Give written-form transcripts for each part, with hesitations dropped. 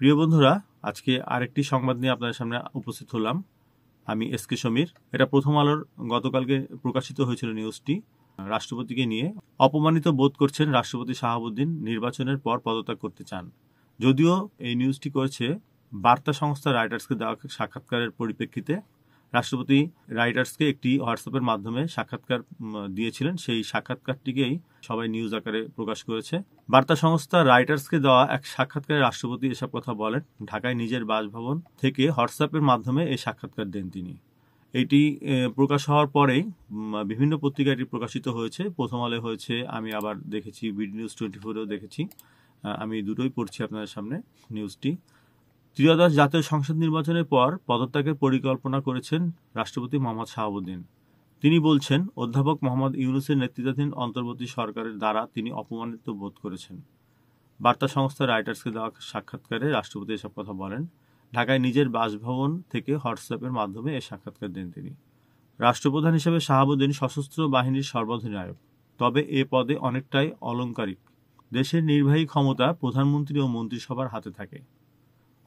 প্রিয় বন্ধুরা, আজকে আরেকটি সংবাদ নিয়ে আপনাদের সামনে উপস্থিত হলাম। আমি এসকে সমীর। এটা প্রথম আলোর গতকালকে প্রকাশিত হয়েছিল নিউজটি। রাষ্ট্রপতিকে নিয়ে অপমানিত বোধ করছেন রাষ্ট্রপতি শাহাবুদ্দিন, নির্বাচনের পর পদত্যাগ করতে চান। যদিও এই নিউজটি করেছে বার্তা সংস্থা রাইটার্সকে দেওয়া সাক্ষাৎকারের পরিপ্রেক্ষিতে। রাষ্ট্রপতি রাইটার্সকে একটি হোয়াটসঅ্যাপের মাধ্যমে সাক্ষাৎকার দিয়েছিলেন, সেই সাক্ষাৎকারটিকেই সবাই নিউজ আকারে প্রকাশ করেছে। বার্তা সংস্থা রাইটার্সকে দেওয়া এক সাক্ষাৎকারে রাষ্ট্রপতি এসব কথা বলেন। ঢাকায় নিজের বাসভবন থেকে হোয়াটসঅ্যাপের মাধ্যমে এই সাক্ষাৎকার দেন তিনি। এটি প্রকাশ হওয়ার পরেই বিভিন্ন পত্রিকায় এটি প্রকাশিত হয়েছে। প্রথম আলো হয়েছে, আমি আবার দেখেছি বিডি নিউজ 24-এও দেখেছি। আমি দুটোই পড়ছি আপনাদের সামনে নিউজটি। ত্রয়োদশ জাতীয় সংসদ নির্বাচনের পর পদত্যাগের পরিকল্পনা করেছেন রাষ্ট্রপতি মোহাম্মদ শাহাবুদ্দিন। তিনি বলছেন, অধ্যাপক মোহাম্মদ ইউনূসের নেতৃত্বাধীন অন্তর্বর্তী সরকারের দ্বারা তিনি অপমানিত বোধ করেছেন। বার্তা সংস্থা রাইটার্সকে দেওয়া সাক্ষাৎকারে রাষ্ট্রপতি এসব কথা বলেন। ঢাকায় নিজের বাসভবন থেকে হোয়াটসঅ্যাপের মাধ্যমে এই সাক্ষাৎকার দেন তিনি। রাষ্ট্রপ্রধান হিসেবে শাহাবুদ্দিন সশস্ত্র বাহিনীর সর্বাধিনায়ক, তবে এ পদে অনেকটাই অলংকারিক। দেশের নির্বাহী ক্ষমতা প্রধানমন্ত্রী ও মন্ত্রিসভার হাতে থাকে।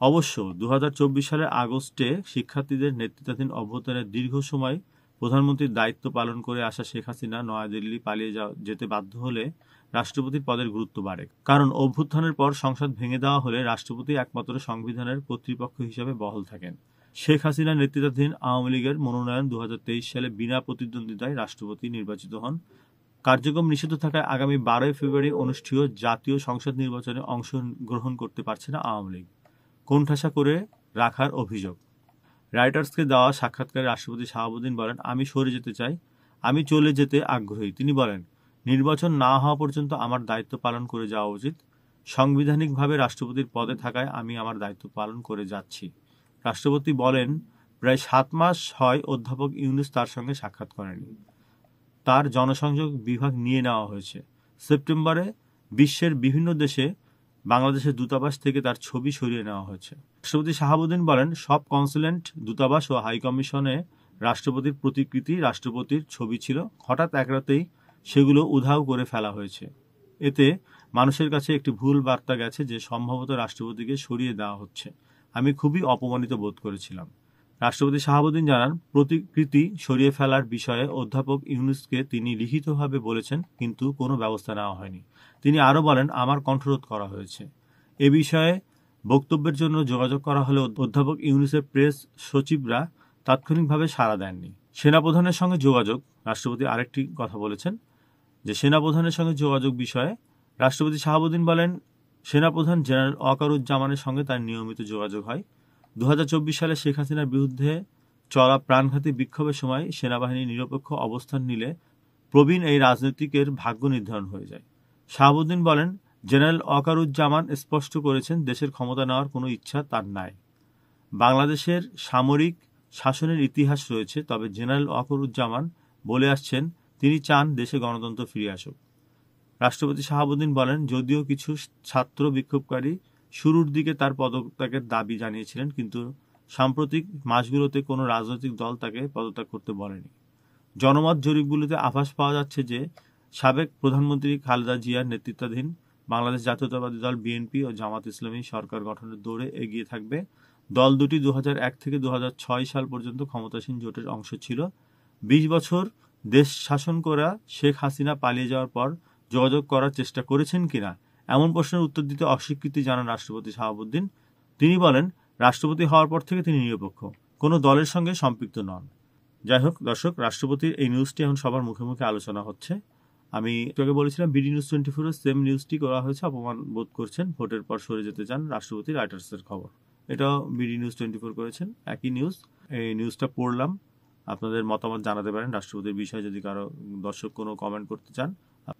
অবশ্য 2024 সালের আগস্টে শিক্ষার্থীদের নেতৃত্বাধীন অভ্যুত্থানের দীর্ঘ সময় প্রধানমন্ত্রীর দায়িত্ব পালন করে আসা শেখ হাসিনা নয়াদিল্লি পালিয়ে যেতে বাধ্য হলে রাষ্ট্রপতির পদের গুরুত্ব বাড়ে। কারণ অভ্যুত্থানের পর সংসদ ভেঙে দেওয়া হলে রাষ্ট্রপতি একমাত্র সংবিধানের কর্তৃপক্ষ হিসেবে বহাল থাকেন। শেখ হাসিনার নেতৃত্বাধীন আওয়ামী লীগের মনোনয়ন 2023 সালে বিনা প্রতিদ্বন্দ্বিতায় রাষ্ট্রপতি নির্বাচিত হন। কার্যক্রম নিষিদ্ধ থাকায় আগামী 12 ফেব্রুয়ারি অনুষ্ঠেয় জাতীয় সংসদ নির্বাচনে অংশগ্রহণ করতে পারছে না আওয়ামী লীগ। কোণঠাসা করে রাখার অভিযোগ। রাইটার্সকে দেওয়া সাক্ষাৎকারে রাষ্ট্রপতি শাহাবুদ্দিন বলেন, আমি সরে যেতে চাই, আমি চলে যেতে আগ্রহী। তিনি বলেন, নির্বাচন না হওয়া পর্যন্ত আমার দায়িত্ব পালন করে যাওয়া উচিত। সাংবিধানিকভাবে রাষ্ট্রপতির পদে থাকায় আমি আমার দায়িত্ব পালন করে যাচ্ছি। রাষ্ট্রপতি বলেন, প্রায় 7 মাস হয় অধ্যাপক ইউনূস তার সঙ্গে সাক্ষাৎ করেনি। তার জনসংযোগ বিভাগ নিয়ে নেওয়া হয়েছে। সেপ্টেম্বরে বিশ্বের বিভিন্ন দেশে বাংলাদেশের দূতাবাস থেকে তার ছবি সরিয়ে নেওয়া হয়েছে। রাষ্ট্রপতি শাহাবুদ্দিন বলেন, সব কনসুলেট, দূতাবাস ও হাইকমিশনে রাষ্ট্রপতির প্রতিকৃতি, রাষ্ট্রপতির ছবি ছিল। হঠাৎ এক রাতেই সেগুলো উধাও করে ফেলা হয়েছে। এতে মানুষের কাছে একটি ভুল বার্তা গেছে যে সম্ভবত রাষ্ট্রপতিকে সরিয়ে দেওয়া হচ্ছে। আমি খুবই অপমানিত বোধ করেছিলাম। রাষ্ট্রপতি শাহাবুদ্দিন জানান, প্রতিকৃতি সরিয়ে ফেলার বিষয়ে অধ্যাপক ইউনূসকে তিনি লিখিতভাবে বলেছেন, কিন্তু কোনো ব্যবস্থা নেওয়া হয়নি। তিনি আরও বলেন, আমার কণ্ঠরোধ করা হয়েছে। এ বিষয়ে বক্তব্যের জন্য যোগাযোগ করা হলে অধ্যাপক ইউনূসের প্রেস সচিবরা তাৎক্ষণিকভাবে সাড়া দেননি। সেনাপ্রধানের সঙ্গে যোগাযোগ। রাষ্ট্রপতি আরেকটি কথা বলেছেন যে সেনাপ্রধানের সঙ্গে যোগাযোগ বিষয়ে রাষ্ট্রপতি শাহাবুদ্দিন বলেন, সেনাপ্রধান জেনারেল ওয়াকারুজ্জামানের সঙ্গে তার নিয়মিত যোগাযোগ হয়। 2024 সালে শেখ হাসিনার বিরুদ্ধে চলা প্রাণঘাতী বিক্ষোভের সময় সেনাবাহিনী নিরপেক্ষ অবস্থান নিলে প্রবীণ এই রাজনীতিকের ভাগ্য নির্ধারণ হয়ে যায়। শাহাবুদ্দিন বলেন, জেনারেল ওয়াকারুজ্জামান স্পষ্ট করেছেন, দেশের ক্ষমতা নেওয়ার কোনো ইচ্ছা তার নাই। বাংলাদেশের সামরিক শাসনের ইতিহাস রয়েছে, তবে জেনারেল ওয়াকারুজ্জামান বলে আসছেন তিনি চান দেশে গণতন্ত্র ফিরে আসুক। রাষ্ট্রপতি শাহাবুদ্দিন বলেন, যদিও কিছু ছাত্র বিক্ষোভকারী শুরুর দিকে তার পদত্যাগের দাবি জানিয়েছিলেন, কিন্তু সাম্প্রতিক মাসগুলোতে কোনো রাজনৈতিক দল তাকে পদত্যাগ করতে বলেনি। জনমত জরিপগুলোতে আভাস পাওয়া যাচ্ছে যে সাবেক প্রধানমন্ত্রী খালেদা জিয়ার নেতৃত্বাধীন বাংলাদেশ জাতীয়তাবাদী দল বিএনপি ও জামাত ইসলামী সরকার গঠনের দৌড়ে এগিয়ে থাকবে। দল দুটি 2001 থেকে 2006 সাল পর্যন্ত ক্ষমতাসীন জোটের অংশ ছিল। 20 বছর দেশ শাসন করা শেখ হাসিনা পালিয়ে যাওয়ার পর যোগাযোগ করার চেষ্টা করেছেন কিনা এমন প্রশ্নের উত্তর দিতে অস্বীকৃতি জানান রাষ্ট্রপতি শাহাবুদ্দিন। তিনি বলেন, রাষ্ট্রপতি হওয়ার পর থেকে তিনি নিরপেক্ষ, কোনো দলের সঙ্গে সম্পৃক্ত নন। যাই হোক দর্শক, রাষ্ট্রপতির এই নিউজটি এখন সবার মুখে মুখে আলোচনা হচ্ছে। আমি তোকে বলেছিলাম বিডি নিউজ 24 সেম নিউজটি করা হয়েছে। অপমান বোধ করছেন, ভোটের পর সরে যেতে চান রাষ্ট্রপতি, রাইটার্সের খবর। এটাও বিডি নিউজ 24 করেছেন, একই নিউজ। এই নিউজটা পড়লাম। আপনাদের মতামত জানাতে পারেন রাষ্ট্রপতির বিষয়ে। যদি কারো দর্শক কোনো কমেন্ট করতে চান,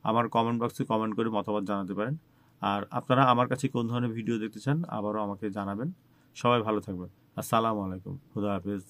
আমার কমেন্ট বক্সে কমেন্ট করে মতামত জানাতে পারেন। আর আপনারা আমার কাছে কোন ধরনের ভিডিও দেখতে চান আবারও আমাকে জানাবেন। সবাই ভালো থাকবেন। আসসালামু আলাইকুম, খুদা হাফেজ।